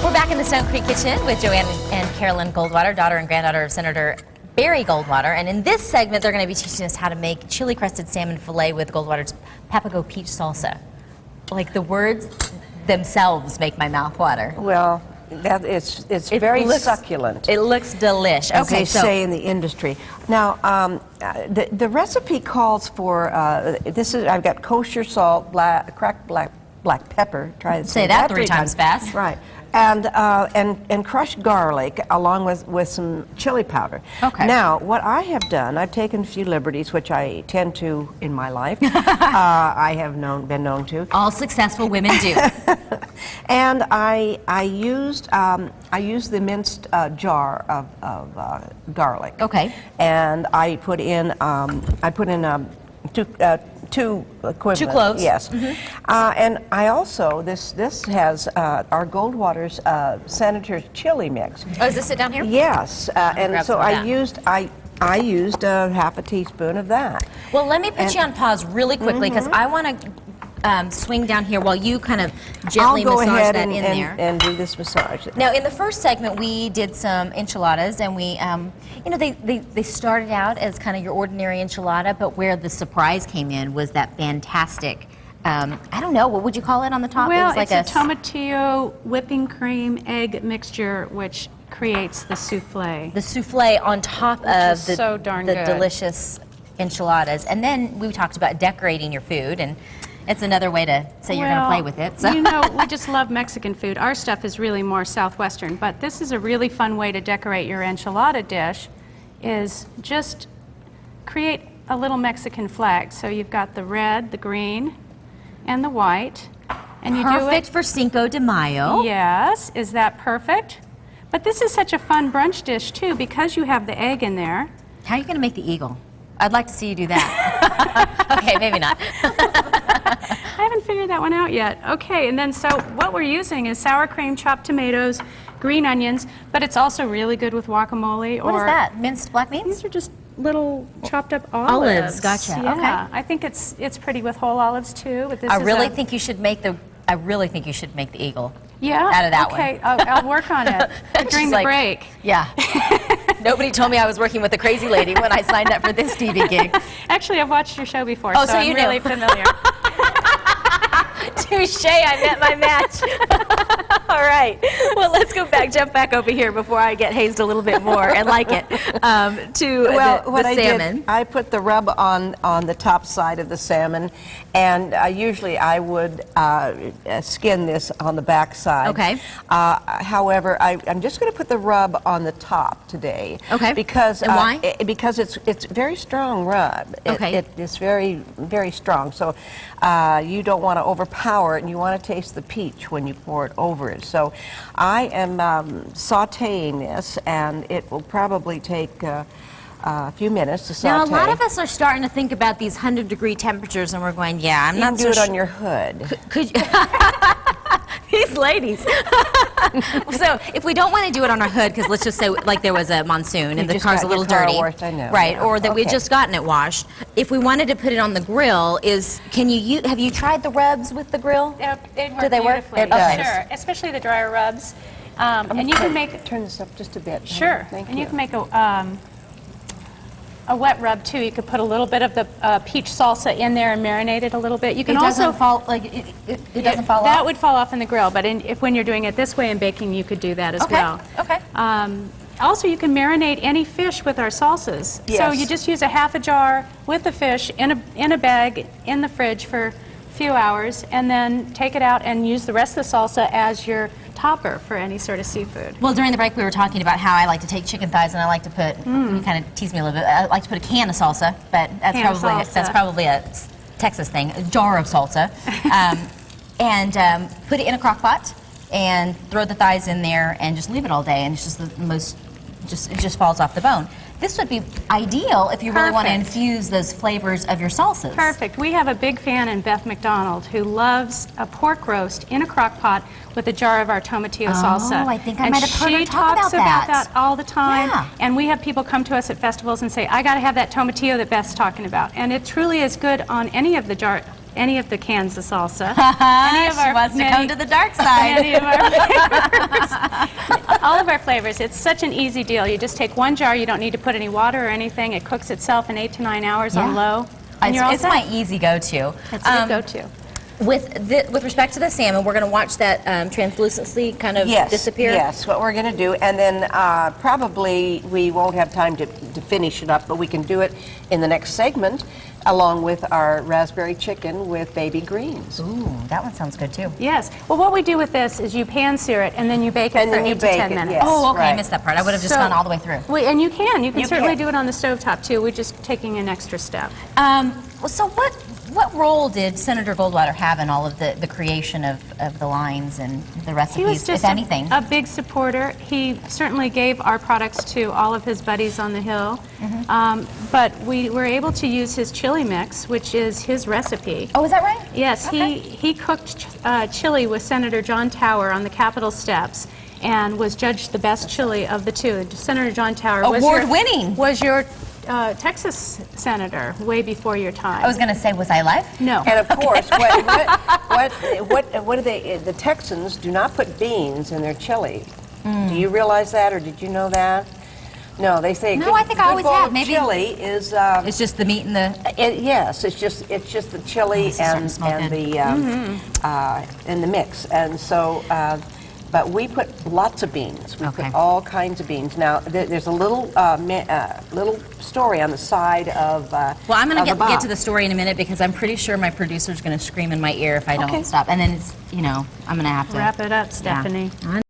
We're back in the Stone Creek Kitchen with Joanne and Carolyn Goldwater, daughter and granddaughter of Senator Barry Goldwater. And in this segment, they're going to be teaching us how to make chili-crusted salmon fillet with Goldwater's Papago peach salsa. Like, the words themselves make my mouth water. Well, it's very succulent. It looks delish. As they say in the industry. Now, the recipe calls for I've got kosher salt, cracked black pepper. Try to say that three times fast. Right. And crushed garlic along with some chili powder. Okay. Now, what I have done, I've taken a few liberties, which I tend to in my life. I have been known to. All successful women do. And I used the minced jar of garlic. Okay. And I put in two equivalent. 2 cloves. Yes. Mm-hmm. And I also, this has our Goldwater's Senator's chili mix. Oh, is this it down here? Yes. And so I used half a teaspoon of that. Well, let me put you on pause really quickly because I want to swing down here while you kind of gently massage that in there. And do this massage. Now, in the first segment, we did some enchiladas, and we, you know, they started out as kind of your ordinary enchilada, but where the surprise came in was that fantastic, I don't know, what would you call it on the top? Well, it was like it's a tomatillo whipping cream egg mixture, which creates the souffle. The souffle on top of the, so darn the good. Delicious enchiladas. And then we talked about decorating your food, and it's another way to say you're going to play with it. So. You know, we just love Mexican food. Our stuff is really more Southwestern, but this is a really fun way to decorate your enchilada dish, is just create a little Mexican flag. So you've got the red, the green, and the white. And you perfect do it for Cinco de Mayo. Yes, is that perfect? But this is such a fun brunch dish, too, because you have the egg in there. How are you going to make the eagle? I'd like to see you do that. Okay, maybe not. I haven't figured that one out yet. Okay, and then so what we're using is sour cream, chopped tomatoes, green onions, but it's also really good with guacamole. What is that? Minced black beans? These are just little chopped up olives. Olives, gotcha. Yeah, okay. I think it's pretty with whole olives too. But this I really think you should make the eagle. Yeah. Out of that one. Okay, I'll work on it during the break. Yeah. Nobody told me I was working with a crazy lady when I signed up for this TV gig. Actually, I've watched your show before, so I'm really familiar. Touche, I met my match. All right. Well, let's jump back over here before I get hazed a little bit more and like it, to the salmon. I put the rub on the top side of the salmon, and usually I would skin this on the back side. Okay. However, I'm just going to put the rub on the top today. Okay. Because and why? Because it's very strong rub. Okay. It's very, very strong. So you don't want to overpower it, and you want to taste the peach when you pour it over it. So I am sautéing this, and it will probably take a few minutes to saute. Now, a lot of us are starting to think about these 100-degree temperatures, and we're going, yeah, I'm not so sure. Do it on your hood. Could you? These ladies. So, if we don't want to do it on our hood, because let's just say like there was a monsoon and the car's a little dirty, washed, I know, right? yeah. Or that we'd just gotten it washed. If we wanted to put it on the grill, have you tried the rubs with the grill? Do they work? It does. Sure, especially the drier rubs. And you can make turn this up just a bit. Sure, Thank and you. you can make a wet rub too. You could put a little bit of the peach salsa in there and marinate it a little bit. You can also fall like it doesn't fall off. That would fall off in the grill, but when you're doing it this way in baking, you could do that as well. Okay. Also, you can marinate any fish with our salsas. Yes. So you just use a half a jar with the fish in a bag in the fridge for a few hours, and then take it out and use the rest of the salsa as your topper for any sort of seafood. Well, during the break we were talking about how I like to take chicken thighs and I like to put, you kind of tease me a little bit, I like to put a can of salsa, but that's probably a Texas thing, a jar of salsa, and put it in a crock pot and throw the thighs in there and just leave it all day, and it's just the most, it just falls off the bone. This would be ideal if you really want to infuse those flavors of your salsas. Perfect. We have a big fan in Beth McDonald who loves a pork roast in a crock pot with a jar of our tomatillo salsa. Oh, I think I might have heard her talk talks about that all the time. Yeah. And we have people come to us at festivals and say, I got to have that tomatillo that Beth's talking about. And it truly is good on any of the any of the cans of salsa. She wants to come to the dark side. Any of our flavors. All of our flavors. It's such an easy deal. You just take one jar. You don't need to put any water or anything. It cooks itself in 8 to 9 hours on low. And you're all It's set. my easy go-to. It's a good go-to. With respect to the salmon, we're going to watch that translucency kind of disappear. Yes, what we're going to do, and then probably we won't have time to finish it up, but we can do it in the next segment, along with our raspberry chicken with baby greens. Ooh, that one sounds good too. Yes. Well, what we do with this is you pan-sear it, and then you bake it for 8 to 10 minutes. Yes, Oh, okay, I right. missed that part. I would have just gone all the way through. And you can certainly can. do it on the stovetop too. We're just taking an extra step. So what role did Senator Goldwater have in all of the creation of the lines and the recipes, He was just if anything? a big supporter. He certainly gave our products to all of his buddies on the Hill. But we were able to use his chili mix, which is his recipe. Oh, is that right? Yes, Okay. he cooked chili with Senator John Tower on the Capitol steps and was judged the best chili of the two. Senator John Tower Award-winning. was your Texas senator way before your time. I was going to say, was I live? No. And of course, what do they? The Texans do not put beans in their chili. Do you realize that, or did you know that? No, they say. No, I think I always bowl have. of Maybe chili is. It's just the meat and the. Yes, it's just the chili this is starting to and smell the mix, and so. But we put lots of beans. We Okay. put all kinds of beans. Now there's a little little story on the side of. Well, I'm going to of the get to box. the story in a minute because I'm pretty sure my producer's going to scream in my ear if I Okay. don't stop. And then it's, I'm going to have to Wrap it up, Stephanie. Yeah.